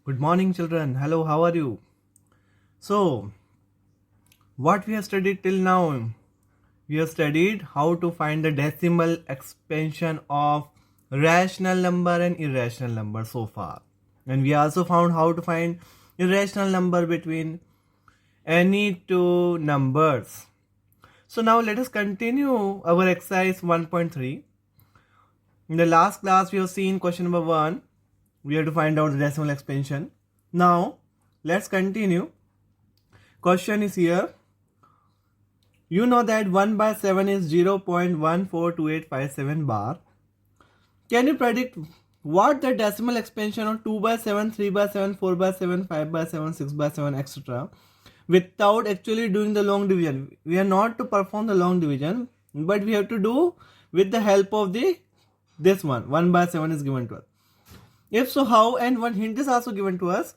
Good morning, children. Hello, how are you? So, what we have studied till now? We have studied how to find the decimal expansion of rational number and irrational number so far. And we also found how to find irrational number between any two numbers. So now let us continue our exercise 1.3. In the last class, we have seen question number 1. We have to find out the decimal expansion. Now, let's continue. Question is here. You know that 1 by 7 is 0.142857 bar. Can you predict what the decimal expansion of 2 by 7, 3 by 7, 4 by 7, 5 by 7, 6 by 7, etc. without actually doing the long division? We are not to perform the long division, but we have to do with the help of this one. 1 by 7 is given to us. If so, how? And one hint is also given to us.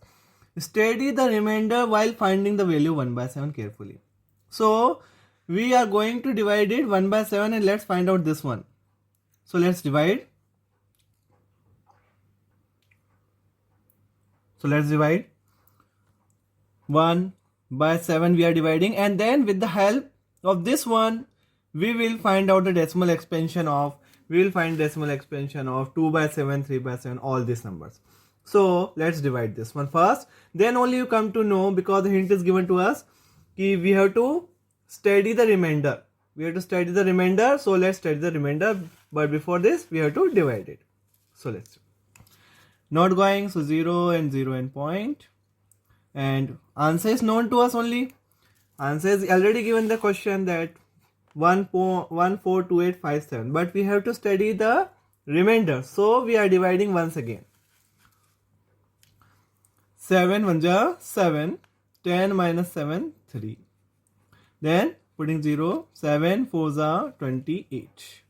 Study the remainder while finding the value 1 by 7 carefully. So, we are going to divide it 1 by 7 and let's find out this one. So, let's divide. So, let's divide 1 by 7 we are dividing, and then with the help of this one, we will find out the decimal expansion of 2 by 7, 3 by 7, all these numbers. So let's divide this one first. Then only you come to know, because the hint is given to us, we have to study the remainder. So let's study the remainder. But before this, we have to divide it. So let's do. Not going. So 0 and 0 and point. And answer is known to us only. Answer is already given the question that 142857. But we have to study the remainder. So we are dividing once again. 7 1 ja 7, 10 minus 7, 3. Then putting 0, 7 4 ja 28.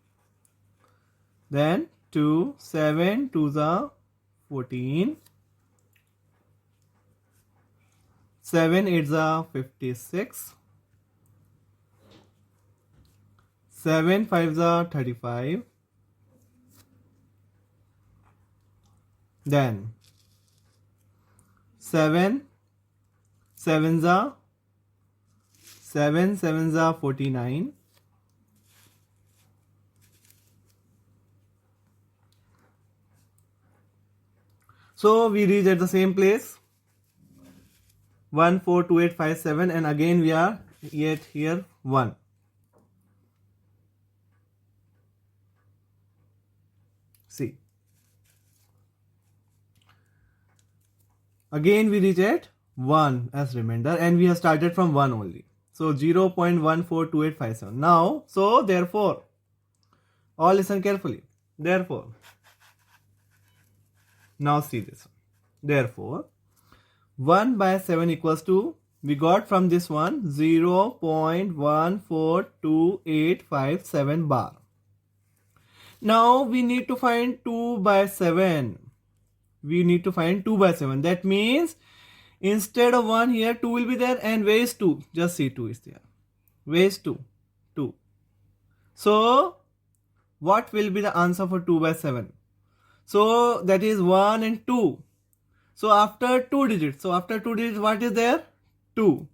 Then 2, 7 2 ja 14. 7 8 ja 56. 7 5 ja 35. Then 7 7 ja 49. So we reach at the same place, 142857, and again we are yet here 1. See. Again we reach at 1 as remainder, and we have started from 1 only. So 0.142857. Now, so therefore, all listen carefully. Therefore, now see this. Therefore, 1 by 7 equals to, we got from this one, 0.142857 bar. Now we need to find 2 by 7. That means instead of 1 here, 2 will be there. And where is 2? Just see 2 is there. Where is 2? 2. So, what will be the answer for 2 by 7? So, that is 1 and 2. So, after 2 digits, what is there? 2.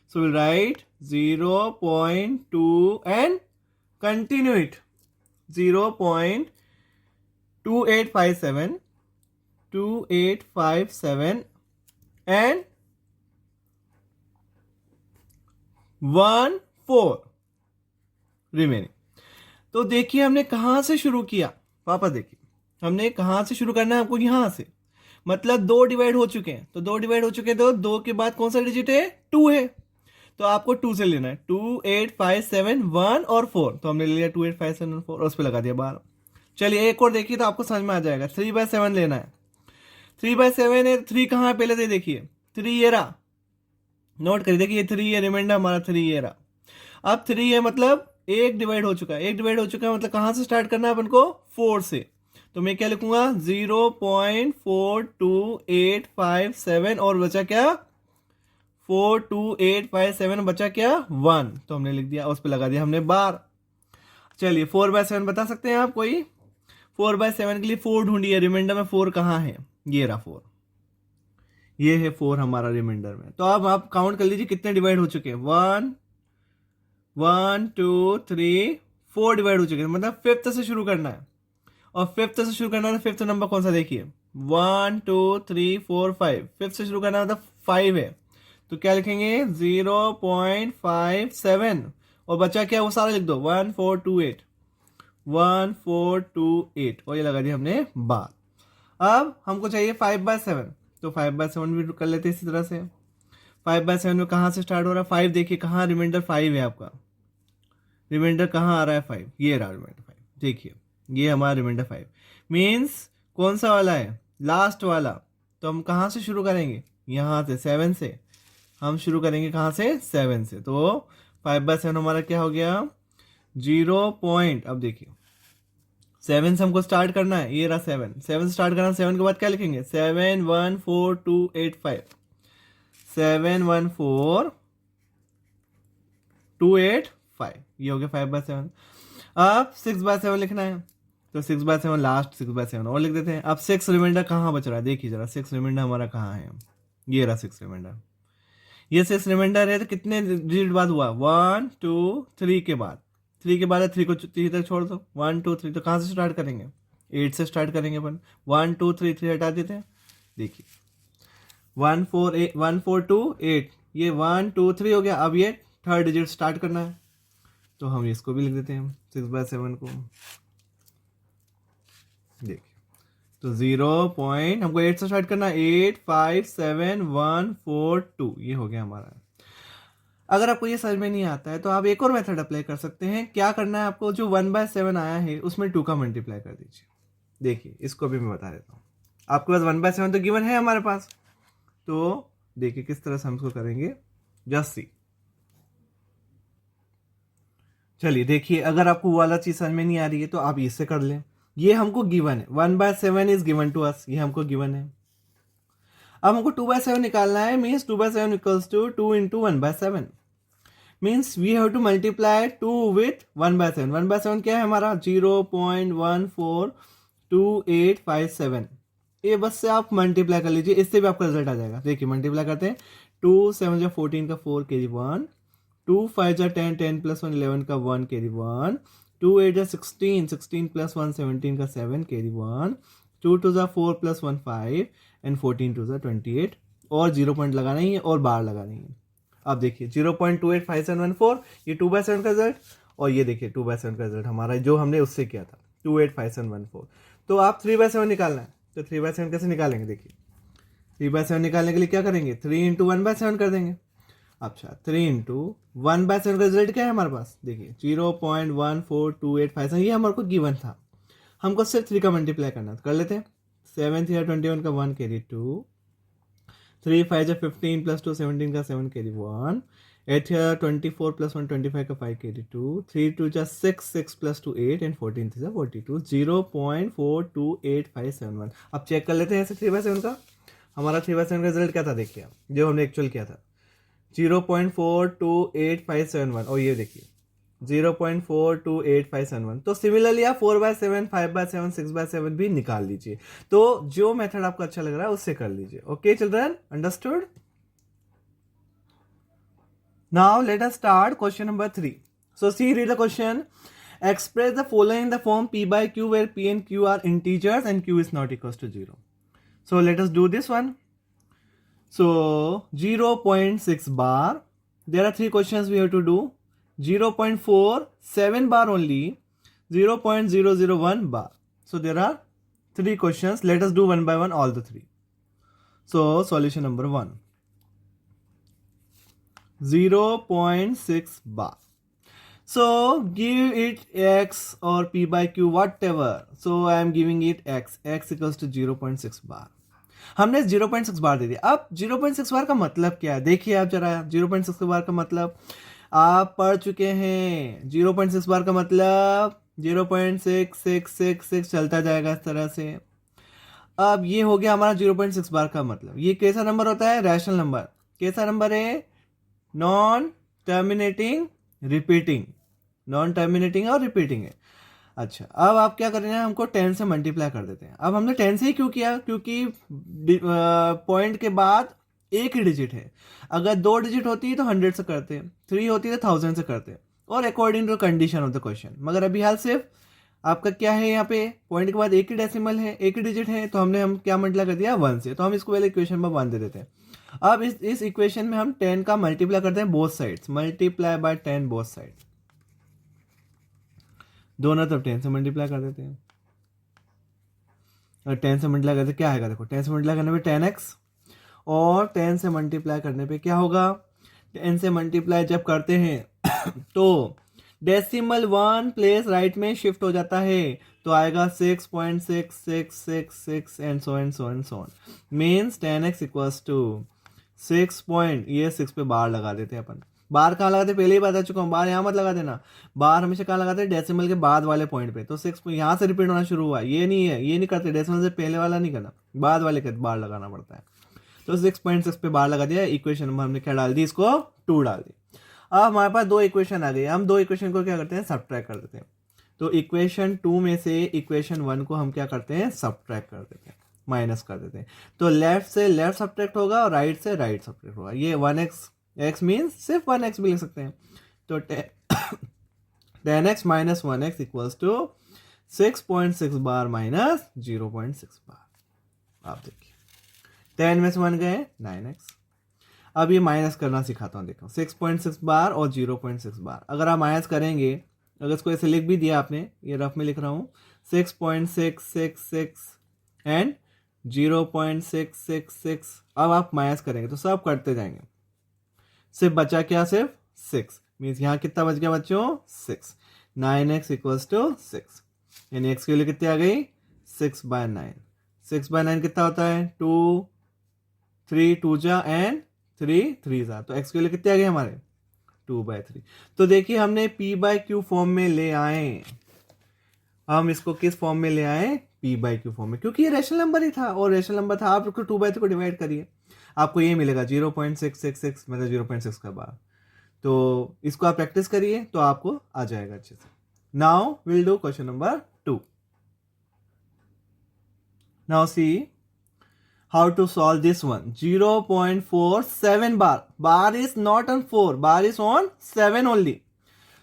So, we'll write 0.2 and continue it. 0.2857. 2857 and 1 4 remaining. तो देखिए हमने कहां से शुरू किया. पापा देखिए हमने कहां से शुरू करना है आपको, यहां से. मतलब 2 डिवाइड हो चुके हैं. तो 2 डिवाइड हो चुके हैं, तो 2 के बाद कौन सा डिजिट है? 2 है. तो आपको 2 से लेना है. 2857 1 और 4. तो हमने ले लिया 2857 और 4 और उस पर लगा दिया 12. चलिए एक और देखिए तो आपको समझ में आ जाएगा. 3 by 7 लेना है. 3 by 7 है. 3 कहाँ है पहले से देखिए. 3 ये रहा. नोट करिए. देखिए 3 ये रिमाइंडर हमारा 3 ये रहा. अब 3 है मतलब 1 डिवाइड हो चुका है. मतलब कहाँ से स्टार्ट करना है अपन को? 4 से. तो मैं क्या लिखूंगा? 0.42857 और बचा क्या? 42857 बचा क्या? 1. तो हमने लिख दिया, उस पर लगा दिया हमने बार. चलिए 4 by 7 बता सकते हैं आप कोई? 4 by 7 के लिए 4 ढूंढिए. रिमाइंडर में 4 कहाँ है? ये रहा 4. ये है 4 हमारा रिमाइंडर में। तो अब आप काउंट कर लीजिए कितने डिवाइड हो चुके हैं। 1 1 2 3 4 डिवाइड हो चुके हैं, मतलब फिफ्थ से शुरू करना है। और फिफ्थ से शुरू करना है तो फिफ्थ नंबर कौन सा देखिए, 1 2 3 4 5, फिफ्थ से शुरू करना है मतलब 5 है, तो क्या लिखेंगे 0.57। और बचा क्या वो सारा लिख दो, 1428 1428, और ये लगा दिया हमने बार। अब हमको चाहिए 5/7, तो 5/7 भी कर लेते हैं इसी तरह से। 5/7 में कहाँ से स्टार्ट हो रहा है, 5 देखिए कहाँ रिमाइंडर 5 है आपका, रिमाइंडर कहाँ आ रहा है 5, ये रहा रिमाइंडर 5, देखिए ये हमारा रिमाइंडर 5 मीन्स कौन सा वाला है, लास्ट वाला। तो हम कहाँ से शुरू करेंगे, यहाँ से 7 से हम शुरू करेंगे, कहाँ से 7 से। तो 5/7 हमारा क्या हो गया 0 पॉइंट, अब देखिए 7 से हमको स्टार्ट करना है, ये रहा 7 से स्टार्ट करना है। 7 के बाद क्या लिखेंगे 714285 714285, ये हो गया 5/7। अब 6/7 लिखना है, तो 6/7 लास्ट 6/7 और लिख देते हैं। अब 6 रिमाइंडर कहाँ बच रहा है, देखिए जरा 6 रिमाइंडर हमारा कहाँ है, ये रहा 6 रिमाइंडर। ये 6 रिमाइंडर है तो कितने डिजिट बाद हुआ, 1 2 3 के बाद, 3 के बाद 3 को 3 तक छोड़ दो, 1 2 3, तो कहाँ से स्टार्ट करेंगे 8 से स्टार्ट करेंगे अपन, 1 2 3 3 हटा देते हैं, देखिए 1428, ये 1 2 3 हो गया। अब ये थर्ड डिजिट स्टार्ट करना है, तो हम इसको भी लिख देते हैं 6/7 को, देखिए तो 0 पॉइंट हमको 8 से स्टार्ट करना, 857142, ये हो गया हमारा। अगर आपको ये समझ में नहीं आता है तो आप एक और मेथड अप्लाई कर सकते हैं। क्या करना है आपको, जो 1/7 आया है उसमें 2 का मल्टीप्लाई कर दीजिए। देखिए इसको भी मैं बता देता हूँ, आपके पास 1/7 तो गिवन है हमारे पास, तो देखिए किस तरह से हम इसको करेंगे, जस्ट सी। चलिए देखिए, अगर आपको वो वाला चीज समझ में नहीं आ रही है तो आप इससे कर लें, ये हमको गिवन है, 1/7 इज गिवन टू अस, ये हमको गिवन है। अब हमको 2/7 निकालना है, means 2/7 equals to 2 into 1/7, means we have to multiply 2 with 1/7। 1/7 क्या है हमारा 0.142857, ये बस से आप मल्टीप्लाई कर लीजिए, इससे भी आपका रिजल्ट आ जाएगा। देखिए मल्टीप्लाई करते हैं, 2 7 जा 14 का 4 कैरी 1, 2 5 जा 10 10 प्लस 1 11 का 1 कैरी 1, 2 8 जा 16 16 प्लस 1 17 का 7 कैरी 1, 2 2 जा 4 प्लस 1 5 एंड 14 2 जा 28, और 0 पॉइंट लगाना ही है और बार लगानी है। अब देखिए 0.285714, ये 2/7 का रिजल्ट, और ये देखिए 2/7 का रिजल्ट हमारा जो हमने उससे किया था 285714। तो आप 3/7 निकालना है, तो 3/7 कैसे निकालेंगे, देखिए 3/7 निकालने के लिए क्या करेंगे, 3 इंटू 1/7 कर देंगे। अच्छा 3 इंटू 1/7 का रिजल्ट क्या है हमारे पास, देखिए 0.142857, ये हमारे को गिवन था, हमको सिर्फ 3 का मल्टीप्लाई करना कर लेते हैं। 7 3 21 का 1 कैरी 2, 3 5 जा 15 प्लस 2 17 का 7 कैरी 1, 8 24 प्लस 1 25 का 5 कैरी 2, 3 2 जा 6 6 प्लस 2 8 एंड 14 3 जा 42, 0.428571। अब चेक कर लेते हैं ऐसे 3/7 का, हमारा 3/7 का रिजल्ट क्या था, देखिए जो हमने एक्चुअल किया था 0.428571, और ये देखिए 0.428571। तो सिमिलरली आप 4/7 5/7 6/7 भी निकाल लीजिए। तो जो मेथड आपको अच्छा लग रहा है उससे कर लीजिए। Okay children, understood? Now let us start question number 3। So see read the question, express the following in the form p/q where p and q are integers and q is not equals to 0. So let us do this one. So 0.6 bar, there are 3 questions we have to do. 0.47 bar only, 0.001 bar. So there are 3 questions. Let us do one by one all the 3. So solution number 1, 0.6 bar. So give it x or p/q whatever. So I am giving it x equals to 0.6 bar. हमने 0.6 बार दे दिया। अब 0.6 बार का मतलब क्या है, देखिए आप जरा 0.6 बार का मतलब आप पढ़ चुके हैं। 0.6 बार का मतलब 0.6666 चलता जाएगा इस तरह से। अब ये हो गया हमारा 0.6 बार का मतलब। ये कैसा नंबर होता है, रैशनल नंबर। कैसा नंबर है, non terminating repeating, non terminating और रिपीटिंग है। अच्छा, अब आप क्या कर रहे हैं, हमको 10 से मल्टीप्लाई कर देते हैं। अब हमने 10 से ही क्यों किया, क्योंकि पॉइंट के बाद एक ही डिजिट है। अगर 2 डिजिट होती है तो 100 से करते, 3 होती है तो 1000 से करते, और according to condition of the question. मगर अभी हाल सिर्फ आपका क्या है, यहाँ पे पॉइंट के बाद एक ही डेसिमल है, एक ही डिजिट है, तो हम क्या मल्टीप्लाई कर दिया 1 से। तो हम इसको पहले इक्वेशन में 1 दे देते हैं। अब इस इक्वेशन में हम 10 का मल्टीप्लाई करते हैं both sides, multiply by 10 both sides, दोनों तरफ 10 से मल्टीप्लाई कर देते हैं। और 10 से मल्टीप्लाई करते क्या आएगा, देखो 10 से मल्टीप्लाई करने पे 10x, और 10 से मल्टीप्लाई करने पे क्या होगा, 10 से मल्टीप्लाई जब करते हैं तो डेसिमल 1 प्लेस राइट में शिफ्ट हो जाता है, तो आएगा 6.6666 and so and so and so on. Means 10x equals to 6 point, ये 6 पे बार लगा देते हैं अपन। बार कहाँ लगाते, पहले ही बता चुका हूँ, बार यहाँ मत लगा देना। बार हमेशा कहाँ लगाते हैं, डेसिमल के बाद वाले पॉइंट पे। तो 6 यहाँ से रिपीट होना शुरू हुआ, ये नहीं है, ये नहीं करते, डेसिमल से पहले वाला नहीं करना, बाद वाले के बार लगाना पड़ता है। तो 6.6 पे बार लगा दिया, इक्वेशन में हमने क्या डाल दी, इसको 2 डाल दी। अब हमारे पास 2 इक्वेशन आ गई, हम 2 इक्वेशन को क्या करते हैं, सब्ट्रैक्ट कर देते हैं। तो इक्वेशन 2 में से इक्वेशन 1 को हम क्या करते हैं, सब्ट्रैक्ट कर देते हैं, माइनस कर देते हैं। तो लेफ्ट से लेफ्ट सब्ट्रैक्ट होगा और राइट से राइट सब्ट्रैक्ट होगा। ये 1x, x मीन्स सिर्फ 1x भी लिख सकते हैं। तो 10x minus 1x equals to 6.6 bar minus 0.6 bar. आप देखिए 10 में से 1 गए 9x। अब ये माइनस करना सिखाता हूँ, देखो 6.6 बार और 0.6 बार। अगर आप माइनस करेंगे, अगर इसको ऐसे लिख भी दिया आपने, ये रफ में लिख रहा हूँ, 6.666 एंड 0.666। अब आप माइनस करेंगे तो सब करते जाएंगे, सिर्फ बचा क्या, सिर्फ 6। मीन्स यहाँ कितना बच गया बच्चों, 6। 9x इक्वल्स टू 6, यानी x के लिए कितनी आ गई, 6/9। 6/9 कितना होता है, 2 3 2 जा एंड 3 3 जा, तो x के लिए कितने आ गए हमारे, 2/3। तो देखिए हमने p/q फॉर्म में ले आए, हम इसको किस फॉर्म में ले आए, p/q फॉर्म में, क्योंकि ये रेशनल नंबर ही था, और रेशनल नंबर था, आप उसको 2/3 को डिवाइड करिए, आपको ये मिलेगा 0.666, मतलब 0.6 का बार। तो इसको आप प्रैक्टिस करिए तो आपको आ जाएगा अच्छे से। Now will do question number 2। Now see how to solve this one. 0.47 bar. Bar is not on 4, bar is on 7 only.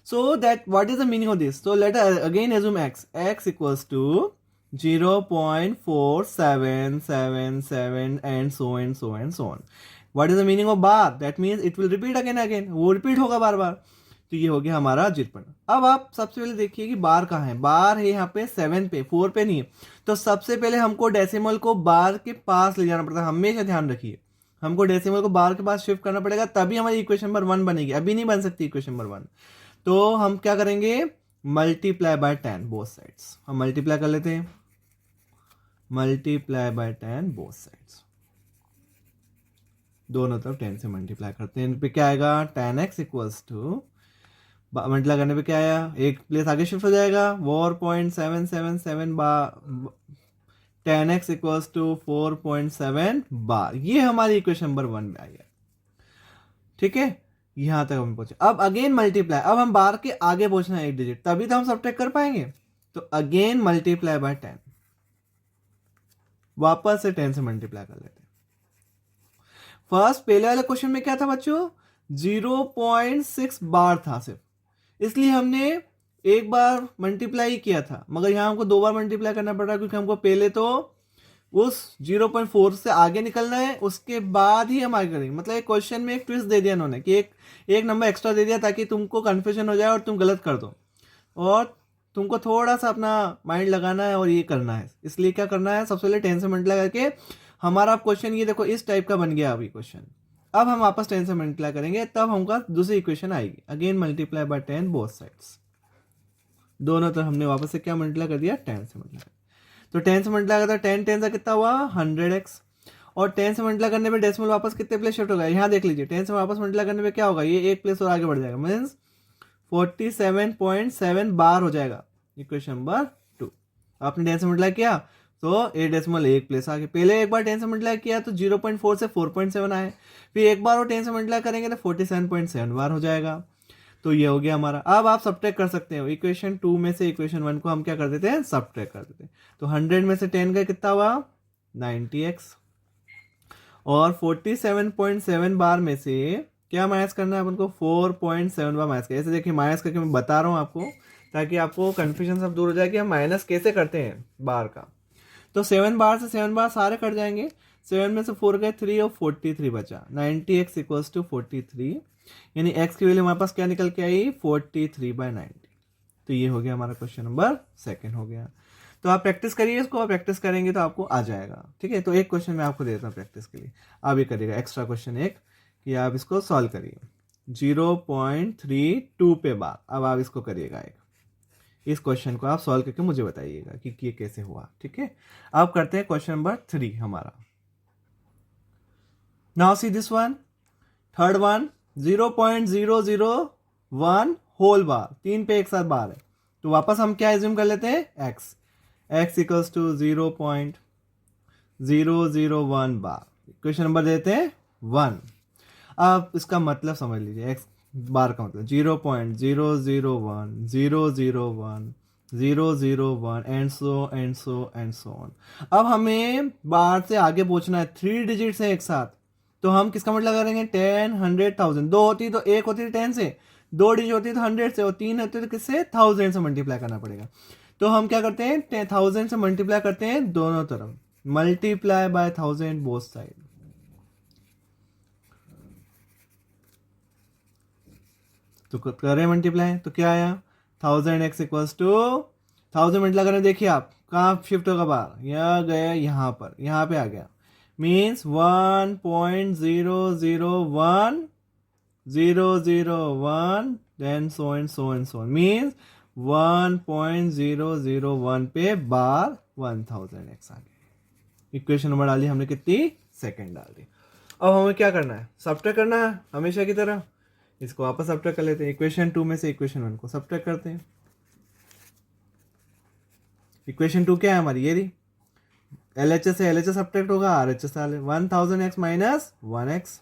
So that what is the meaning of this? So let us again assume x. X equals to 0.4777 and so and so and so on. What is the meaning of bar? That means it will repeat again. वो repeat होगा बार बार। तो ये हो गया हमारा जिरपन। अब आप सबसे पहले देखिए कि बार कहाँ है, बार है यहाँ पे 7 पे, 4 पे नहीं है। तो सबसे पहले हमको डेसिमल को बार के पास ले जाना पड़ता है, हमेशा ध्यान रखिए, हमको डेसिमल को बार के पास शिफ्ट करना पड़ेगा, तभी हमारी इक्वेशन नंबर 1 बनेगी, अभी नहीं बन सकती इक्वेशन नंबर 1। तो हम क्या करेंगे, मल्टीप्लाई बाय 10 बोथ साइड्स। हम मल्टीप्लाई कर लेते हैं, मल्टीप्लाई बाय 10 बोथ साइड्स, दोनों तरफ 10 से मल्टीप्लाई करते हैं। इन पे क्या आएगा, 10x इक्वल्स टू, मल्टीप्लाई करने पे क्या आया, एक प्लेस आगे शिफ्ट हो जाएगा, 4.777 बार, 10x इक्वल्स टू 4.7 बार। ये हमारी इक्वेशन नंबर 1 में आई है, ठीक है, यहां तक हम पहुंचे। अब अगेन मल्टीप्लाई, अब हम बार के आगे पहुंचना है एक डिजिट, तभी तो हम सब्ट्रैक्ट कर पाएंगे। तो अगेन मल्टीप्लाई बाय 10, वापस से 10 से मल्टीप्लाई कर लेते हैं। फर्स्ट पहले वाले क्वेश्चन में क्या था बच्चों, 0.6 बार था सिर्फ, इसलिए हमने एक बार मल्टीप्लाई किया था, मगर यहां हमको 2 बार मल्टीप्लाई करना पड़ रहा है, क्योंकि हमको पहले तो उस 0.4 से आगे निकलना है, उसके बाद ही हम आगे करेंगे। मतलब एक क्वेश्चन में एक ट्विस्ट दे दिया उन्होंने कि एक नंबर एक्स्ट्रा दे दिया, ताकि तुमको कंफ्यूजन हो जाए और तुम गलत कर दो, और तुमको थोड़ा सा अपना माइंड लगाना है और ये करना है। इसलिए क्या करना है, सबसे पहले 10 से मल्टीप्लाई करके हमारा क्वेश्चन ये देखो इस टाइप का बन गया अभी क्वेश्चन। अब हम वापस 10 से मल्टीप्लाई करेंगे, तब हमका दूसरी इक्वेशन आएगी, again multiply by 10 both sides, दोनों तरफ हमने वापस से क्या मल्टीप्लाई कर दिया, 10 से मल्टीप्लाई। तो 10 से मल्टीप्लाई करता है, 10 10 से कितना हुआ, 100x, और 10 से मल्टीप्लाई करने पे डेसिमल वापस कितने प्लेस शिफ्ट होगा, यहाँ देख लीजिए, 10 से वापस मल्टीप्लाई करने पे क्या होगा, ये एक प्लेस और आगे बढ़ जाएगा, मीन्स 47.7 बार हो जाएगा इक्वेशन नंबर 2। आपने 10 से मल्टीप्लाई किया तो ए डेसिमल एक प्लेस आगे, पहले एक बार 10 से मल्टीप्लाई किया तो 0.4 से 4.7 आए, फिर एक बार और 10 से मल्टीप्लाई करेंगे तो 47.7 बार हो जाएगा। तो ये हो गया हमारा। अब आप सब्ट्रैक्ट कर सकते हो, इक्वेशन 2 में से इक्वेशन 1 को हम क्या कर देते हैं, सब्ट्रैक्ट कर देते हैं। तो 100 में से 10 का कितना हुआ, 90x, और 47.7 बार में से क्या माइनस करना है अपन को, 4.7 बार माइनस। ऐसे देखिए माइनस करके मैं बता रहा हूँ आपको, ताकि आपको कन्फ्यूजन सब दूर हो जाए कि हम माइनस कैसे करते हैं बार का। तो 7 बार से 7 बार सारे कट जाएंगे, 7 में से 4 गए 3 और 43 बचा, 90x इक्वल्स टू 43, यानी x की वैल्यू हमारे पास क्या निकल के आई, 43/90। तो ये हो गया हमारा क्वेश्चन नंबर 2 हो गया। तो आप प्रैक्टिस करिए इसको, आप प्रैक्टिस करेंगे तो आपको आ जाएगा। ठीक है, तो एक क्वेश्चन मैं आपको देता हूँ प्रैक्टिस के लिए, आप ये करिएगा एक्स्ट्रा क्वेश्चन एक, कि आप इसको सॉल्व करिए 0.32 पे बार। अब आप इसको करिएगा, एक इस क्वेश्चन को आप सॉल्व करके मुझे बताइएगा कि ये कैसे हुआ। ठीक है, अब करते हैं क्वेश्चन नंबर 3 हमारा। Now see this one, third one, 0.001 whole bar, 3 पे एक साथ बार है, तो वापस हम क्या एज्यूम कर लेते हैं, x equals to 0.001 bar. Question number देते हैं 1। आप इसका मतलब समझ लीजिए, x बार का मतलब 0.001 एंड सो ऑन। अब हमें बार से आगे पहुंचना है, 3 डिजिट्स है एक साथ, तो हम किसका मतलब करेंगे, 10, 100, 1000। 2 होती तो एक होती 10 से, 2 डिजिट होती तो 100 से, और 3 होती तो किससे, 1000 से मल्टीप्लाई करना पड़ेगा। तो हम क्या करते हैं, 1000 से मल्टीप्लाई करते हैं दोनों तरफ, मल्टीप्लाई बाय 1000 बोथ साइड। तो करें मल्टीप्लाई, तो क्या आया, 1000x इक्वल्स टू 1000 मल्टीप्लाई करें, देखिए आप कहाँ शिफ्ट होगा बार, यहाँ गया यहाँ पर, यहाँ पे आ गया, means 1.001 then so and so means 1.001 पे बार 1000x आ गया। इक्वेशन नंबर डाली हमने कितनी, सेकंड डाल दी। अब हमें क्या करना है, सब्ट्रैक्ट करना है हमेशा की तरह। इसको वापस सब्ट्रैक्ट कर लेते हैं, इक्वेशन 2 में से इक्वेशन 1 को सब्ट्रैक्ट करते हैं। इक्वेशन 2 क्या है हमारी, ये रही, LHS से LHS सब्ट्रैक्ट होगा, RHS से 1000x माइनस 1x,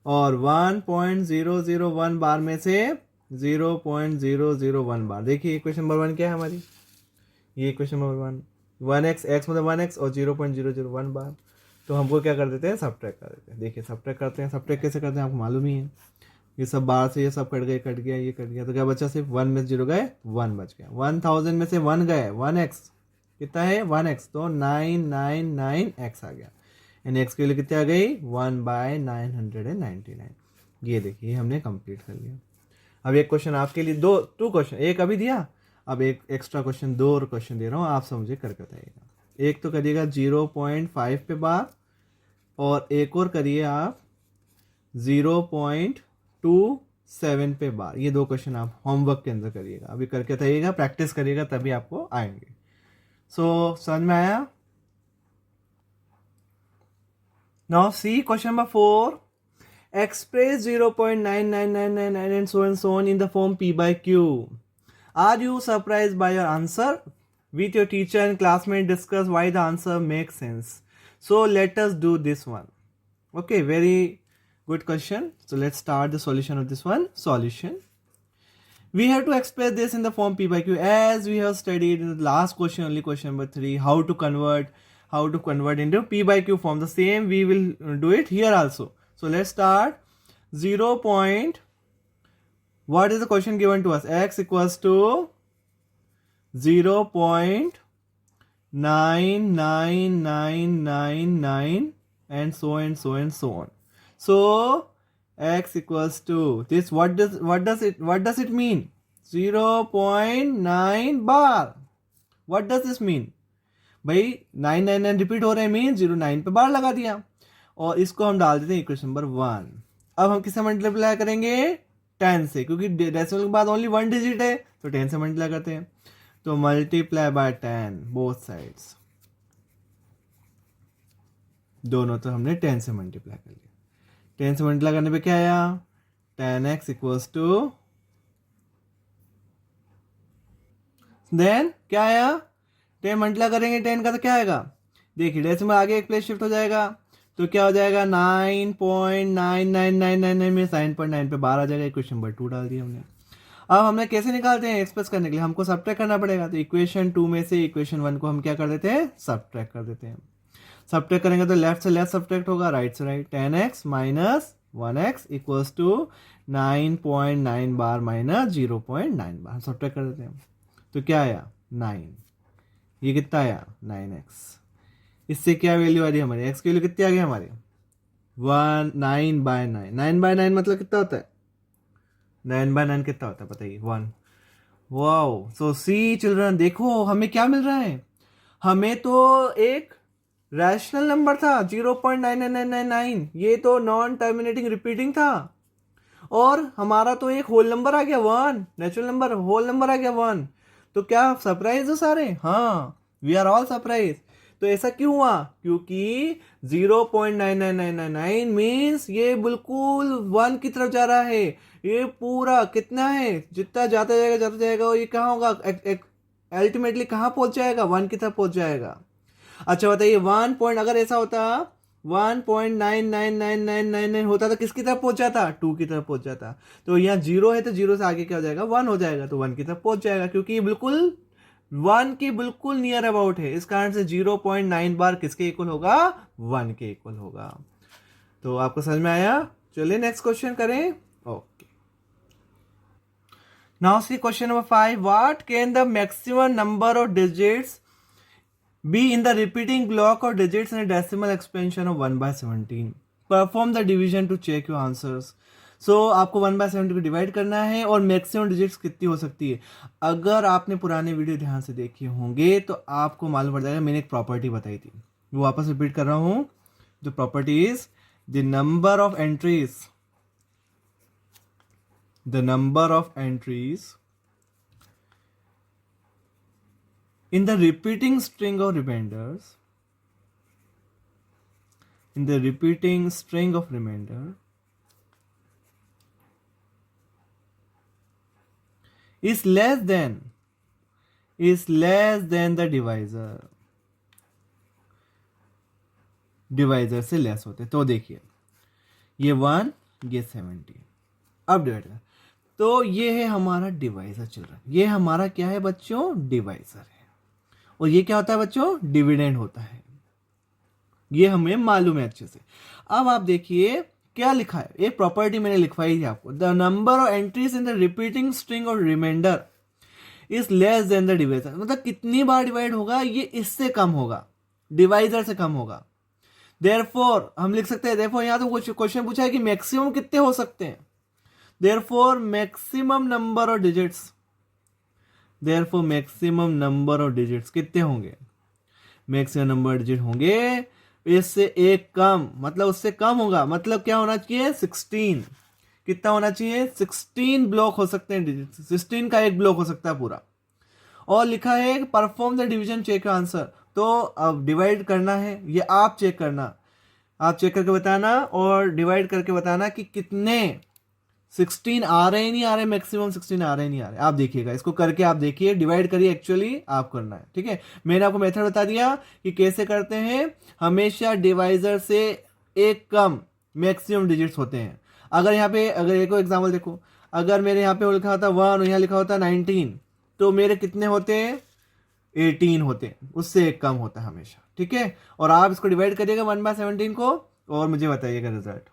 और 1.001 बार में से 0.001 बार। देखिए इक्वेशन नंबर 1 क्या है हमारी, ये इक्वेशन नंबर 1, 1x, x मतलब 1x और 0.001 बार। तो हमको क्या कर देते हैं, सब्ट्रैक्ट कर देते हैं। देखिए सब्ट्रैक्ट करते हैं, सब्ट्रैक्ट कैसे करते हैं आपको मालूम ही है, ये सब बाहर से ये सब कट गया ये कट गया, तो क्या बचा, सिर्फ 1 में 0 गए, 1 बच गया। 1000 में से 1 गए, 1x कितना है, 1x, तो 999x आ गया, यानी x के लिए कितनी आ गई, 1/999। ये देखिए हमने कंप्लीट कर लिया। अब एक क्वेश्चन आपके लिए, 2 क्वेश्चन, एक अभी दिया, अब एक एक्स्ट्रा क्वेश्चन, 2 और क्वेश्चन दे रहा हूँ, आप समझे करके बताइएगा। एक तो करिएगा 0.5 पे बार, और एक और करिए आप 0.27 पे बार। ये 2 क्वेश्चन आप होमवर्क के अंदर करिएगा, अभी करके बताइएगा, प्रैक्टिस करिएगा, तभी आपको आएंगे। सो समझ में आया। Now see question number 4, express 0.99999 and so on in the form p by q. Are you surprised by your answer? With your teacher and classmate discuss why the answer makes sense. So let us do this one. Okay, very good question. So let's start the solution of this one. Solution. We have to express this in the form p by q, as we have studied in the last question, only question number 3, how to convert into p by q form. The same we will do it here also. So let's start. 0. What is the question given to us? X equals to 0.99999 and so on. So x equals to this. What does it mean? 0.9 bar. What does this mean? भाई 999 repeat हो रहे हैं, mean 09 पे बार लगा दिया, और इसको हम डाल देते हैं इक्वेशन नंबर 1। अब हम किससे मल्टीप्लाई करेंगे, 10 से, क्योंकि डेसिमल के बाद ओनली 1 डिजिट है, तो 10 से मल्टीप्लाई करते हैं। तो मल्टीप्लाई बाय 10 बोथ साइड्स, दोनों तो हमने 10 से मल्टीप्लाई कर लिया। 10 से मल्टीप्लाई करने पे क्या आया, 10x इक्वल्स टू, देन क्या आया, 10 मल्टीप्लाई करेंगे 10 का तो क्या आएगा, देखिए डेसिमल आगे एक प्लेस शिफ्ट हो जाएगा, तो क्या हो जाएगा 9.99999 में 9.9 पे 12 आ जाएगा। इक्वेशन नंबर 2 डाल दिया हमने। अब हमें कैसे निकालते हैं एक्सप्रेस करने के लिए, हमको सब्ट्रैक्ट करना पड़ेगा। तो इक्वेशन 2 में से इक्वेशन 1 को हम क्या कर देते हैं, सब्ट्रैक्ट कर देते हैं। सब्ट्रैक्ट करेंगे तो लेफ्ट से लेफ्ट सब्ट्रैक्ट होगा, राइट से right. 10x minus 1x equals to 9.9 bar minus 0.9 bar. Subtract कर देते हैं तो क्या आया 9। ये कितना आया 9x। इससे क्या वैल्यू आ रही है हमारी, x की वैल्यू कितनी आ गई हमारी 9/9। 9/9 मतलब कितना होता है, 9/9 कितना होता है बताइए 1। वाओ, सो सी चिल्ड्रन, देखो हमें क्या मिल रहा है, हमें तो एक रैशनल नंबर था 0.9999, ये तो नॉन टर्मिनेटिंग रिपीटिंग था, और हमारा तो एक होल नंबर आ गया 1, नेचुरल नंबर होल नंबर आ गया 1। तो क्या सरप्राइज हो सारे, हाँ वी आर ऑल सरप्राइज। तो ऐसा क्यों हुआ, क्योंकि 0.9999 मीन्स ये बिल्कुल 1 की तरफ जा रहा है। ये पूरा कितना है, जितना जाता जाएगा ये कहाँ होगा, अल्टीमेटली कहाँ पहुंच जाएगा, 1 की तरफ पहुंच जाएगा। अच्छा बताइए 1 पॉइंट अगर ऐसा होता 1.99999 होता तो किसकी तरफ पहुंच जाता, 2 की तरफ पहुंच जाता। तो यहाँ 0 है तो 0 से आगे क्या हो जाएगा 1 हो जाएगा, तो 1 की तरफ पहुंच जाएगा, क्योंकि ये बिल्कुल 1 के बिल्कुल नियर अबाउट है। इस कारण से 0.9 बार किसके इक्वल होगा, 1 के इक्वल होगा। तो आपको समझ में आया। चलिए नेक्स्ट क्वेश्चन करें। Okay, now see question number 5, what can the maximum number of digits be in the repeating block of digits in a decimal expansion of 1/17? Perform the division to check your answers. So आपको 1/17 को divide करना है और maximum digits कितनी हो सकती है। अगर आपने पुराने वीडियो ध्यान से देखे होंगे तो आपको मालूम पड़ जाएगा, मैंने एक प्रॉपर्टी बताई थी, वो वापस रिपीट कर रहा हूं। जो property is the number of entries in the repeating string of remainders, is less than the divisor से लेस होते। तो देखिए ये 1 ये 17, अब डिवाइड कर, तो ये है हमारा डिवाइजर चिल्ड्रन। ये हमारा क्या है बच्चों, डिवाइजर है। और ये क्या होता है बच्चों, डिविडेंड होता है। ये हमें मालूम है अच्छे से। अब आप देखिए क्या लिखा है, एक प्रॉपर्टी मैंने लिखवाई थी आपको, the number of entries in the repeating string of remainder is less than the divisor. मतलब कितनी बार डिवाइड होगा, ये इससे कम होगा, डिवाइजर से कम होगा। देयरफॉर हम लिख सकते हैं, देयरफॉर यहां तो कुछ क्वेश्चन पूछा है कि मैक्सिमम कितने हो सकते हैं। Therefore maximum number of digits कितने होंगे, मैक्सिमम नंबर डिजिट होंगे इससे एक कम, मतलब उससे कम होगा। मतलब क्या होना चाहिए 16, कितना होना चाहिए 16 ब्लॉक हो सकते हैं डिजिट, 16 का एक ब्लॉक हो सकता है पूरा। और लिखा है perform the division check answer. तो अब डिवाइड करना है, ये आप चेक करना, आप चेक करके बताना और डिवाइड करके बताना कि कितने 16 आ रहे हैं नहीं आ रहे, मैक्सिमम 16 आ रहे हैं नहीं आ रहे। आप देखिएगा, इसको करके आप देखिए, डिवाइड करिए, एक्चुअली आप करना है। ठीक है, मैंने आपको मेथड बता दिया कि कैसे करते हैं। हमेशा डिवाइजर से एक कम मैक्सिमम डिजिट्स होते हैं। अगर यहाँ पे अगर एक एग्जाम्पल देखो, अगर मेरे यहाँ पे लिखा होता 1 और यहाँ लिखा होता 19, तो मेरे कितने होते हैं 18 होते हैं, उससे एक कम होता है हमेशा। ठीक है, और आप इसको डिवाइड करिएगा 1/17 को और मुझे बताइएगा रिजल्ट।